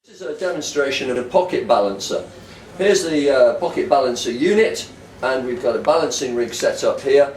This is a demonstration of a pocket balancer. Here's the pocket balancer unit, and we've got a balancing rig set up here.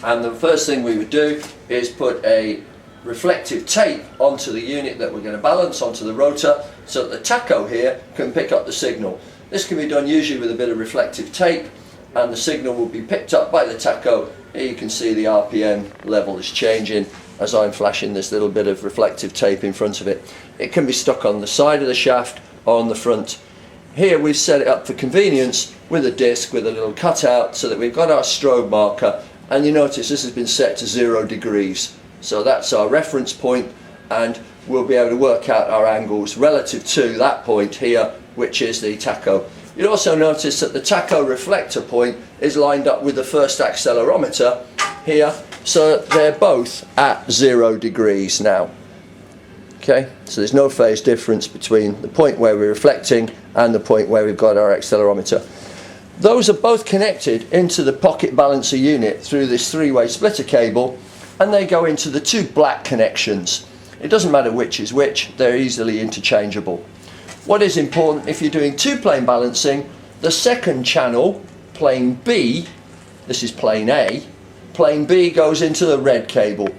And the first thing we would do is put a reflective tape onto the unit that we're going to balance, onto the rotor, so that the tacho here can pick up the signal. This can be done usually with a bit of reflective tape, and the signal will be picked up by the tacho. Here you can see the RPM level is changing as I'm flashing this little bit of reflective tape in front of it. It can be stuck on the side of the shaft or on the front. Here we've set it up for convenience with a disc with a little cutout so that we've got our strobe marker, and you notice this has been set to 0 degrees. So that's our reference point, and we'll be able to work out our angles relative to that point here, which is the tacho. You'll also notice that the tacho reflector point is lined up with the first accelerometer here, so they're both at 0 degrees now. Okay, so there's no phase difference between the point where we're reflecting and the point where we've got our accelerometer. Those are both connected into the pocket balancer unit through this 3-way splitter cable, and they go into the 2 black connections. It doesn't matter which is which, they're easily interchangeable. What is important, if you're doing 2-plane balancing, the second channel, plane B, this is plane A, plane B goes into the red cable.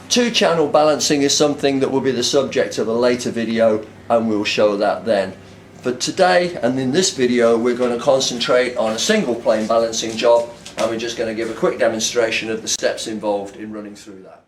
2-channel balancing is something that will be the subject of a later video, and we'll show that then. For today and in this video, we're going to concentrate on a single plane balancing job, and we're just going to give a quick demonstration of the steps involved in running through that.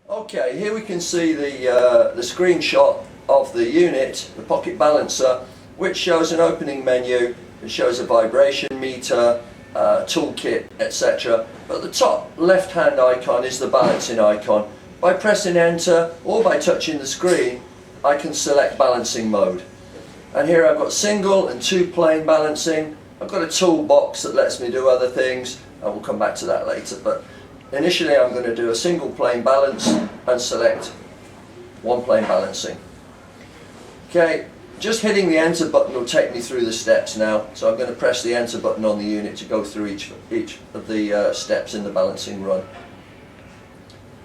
Okay, here we can see the screenshot of the unit, the pocket balancer, which shows an opening menu. It shows a vibration meter, toolkit, etc. But the top left hand icon is the balancing icon. By pressing enter or by touching the screen, I can select balancing mode. And here I've got single and 2-plane balancing. I've got a toolbox that lets me do other things, and we'll come back to that later. But initially I'm going to do a single plane balance and select 1-plane balancing. Okay, just hitting the enter button will take me through the steps now. So I'm going to press the enter button on the unit to go through each of the steps in the balancing run.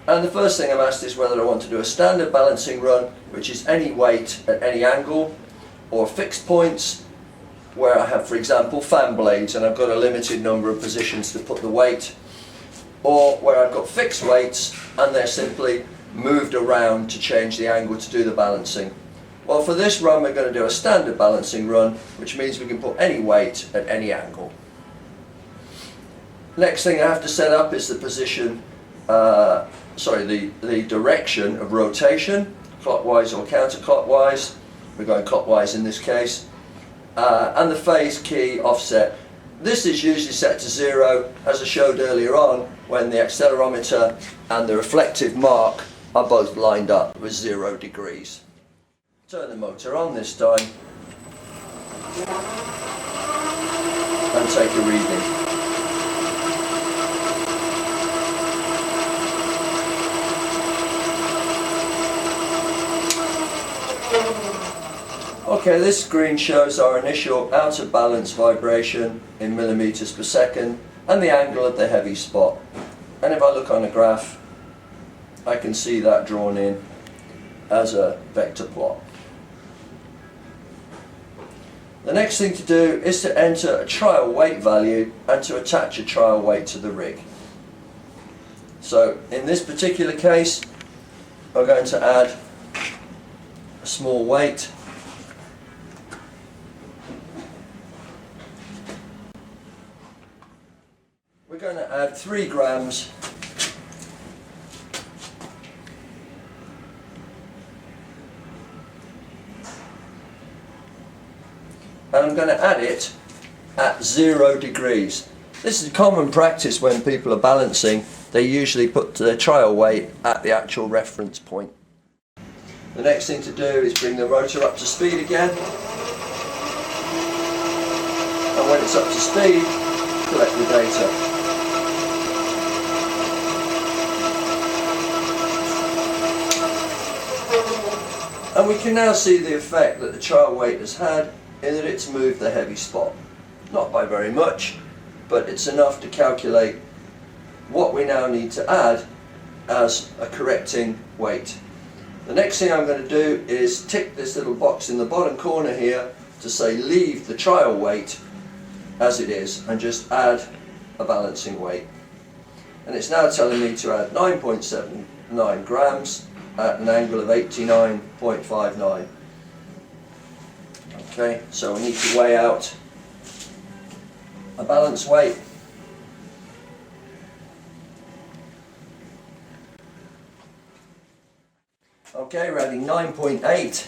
And the first thing I'm asked is whether I want to do a standard balancing run, which is any weight at any angle, or fixed points, where I have, for example, fan blades and I've got a limited number of positions to put the weight, or where I've got fixed weights and they're simply moved around to change the angle to do the balancing. Well, for this run we're going to do a standard balancing run, which means we can put any weight at any angle. Next thing I have to set up is the position, the direction of rotation, clockwise or counterclockwise. We're going clockwise in this case. And the phase key offset. This is usually set to 0, as I showed earlier on, when the accelerometer and the reflective mark are both lined up with 0 degrees. Turn the motor on this time and take a reading. Okay, this screen shows our initial out of balance vibration in millimeters per second and the angle of the heavy spot. And if I look on a graph, I can see that drawn in as a vector plot. The next thing to do is to enter a trial weight value and to attach a trial weight to the rig. So in this particular case, we're going to add a small weight. We're going to add 3 grams and I'm going to add it at 0 degrees. This is common practice when people are balancing. They usually put their trial weight at the actual reference point. The next thing to do is bring the rotor up to speed again, and when it's up to speed, collect the data. And we can now see the effect that the trial weight has had in that it's moved the heavy spot. Not by very much, but it's enough to calculate what we now need to add as a correcting weight. The next thing I'm going to do is tick this little box in the bottom corner here to say leave the trial weight as it is and just add a balancing weight. And it's now telling me to add 9.79 grams at an angle of 89.59. Okay, so we need to weigh out a balance weight. Okay, we're adding 9.8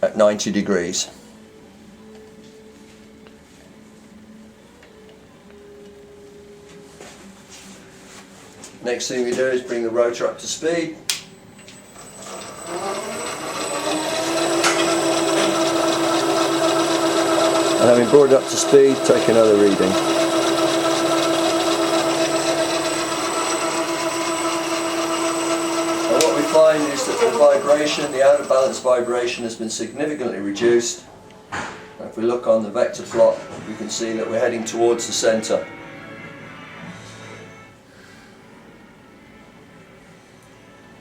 at 90 degrees. Next thing we do is bring the rotor up to speed. And having brought it up to speed, take another reading. And what we find is that the vibration, the out of balance vibration, has been significantly reduced. And if we look on the vector plot, we can see that we're heading towards the centre.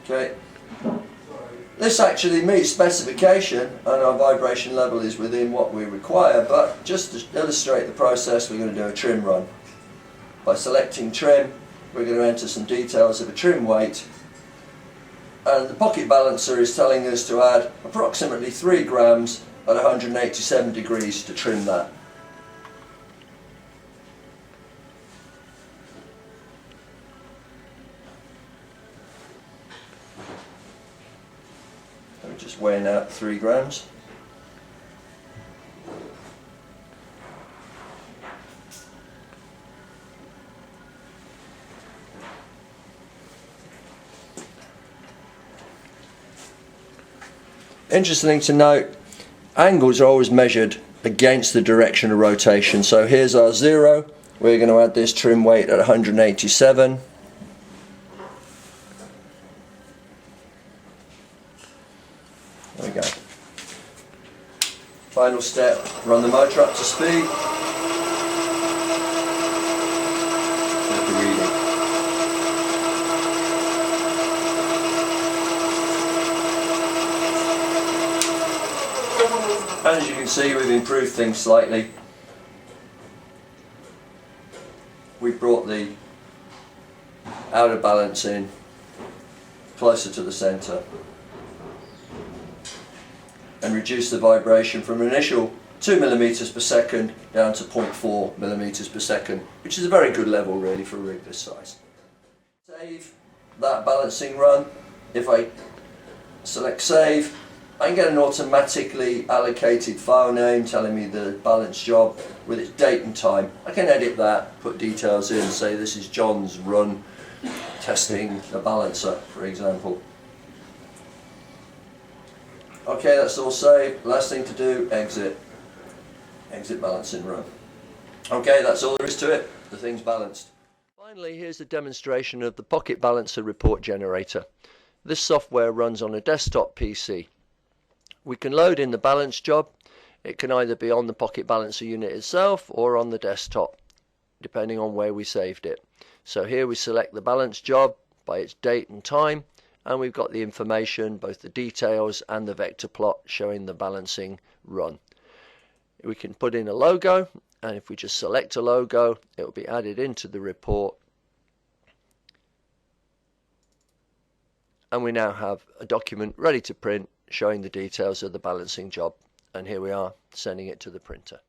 Okay. This actually meets specification and our vibration level is within what we require, but just to illustrate the process, we're going to do a trim run. By selecting trim, we're going to enter some details of a trim weight, and the pocket balancer is telling us to add approximately 3 grams at 187 degrees to trim that. I'm just weighing out 3 grams. Interesting to note, angles are always measured against the direction of rotation. So here's our 0. We're going to add this trim weight at 187. There we go. Final step, run the motor up to speed. Take a reading. And as you can see, we've improved things slightly. We've brought the outer balance in closer to the centre and reduced the vibration from an initial 2 millimeters per second down to 0.4 millimeters per second, which is a very good level really for a rig this size. Save that balancing run. If I select save, I can get an automatically allocated file name telling me the balance job with its date and time. I can edit that, put details in, say this is John's run testing the balancer, for example. Okay, that's all saved. Last thing to do, exit. Exit balancing run. Okay, that's all there is to it. The thing's balanced. Finally, here's a demonstration of the Pocket Balancer report generator. This software runs on a desktop PC. We can load in the balance job. It can either be on the Pocket Balancer unit itself or on the desktop, depending on where we saved it. So here we select the balance job by its date and time, and we've got the information, both the details and the vector plot showing the balancing run. We can put in a logo, and if we just select a logo, it will be added into the report. And we now have a document ready to print showing the details of the balancing job. And here we are, sending it to the printer.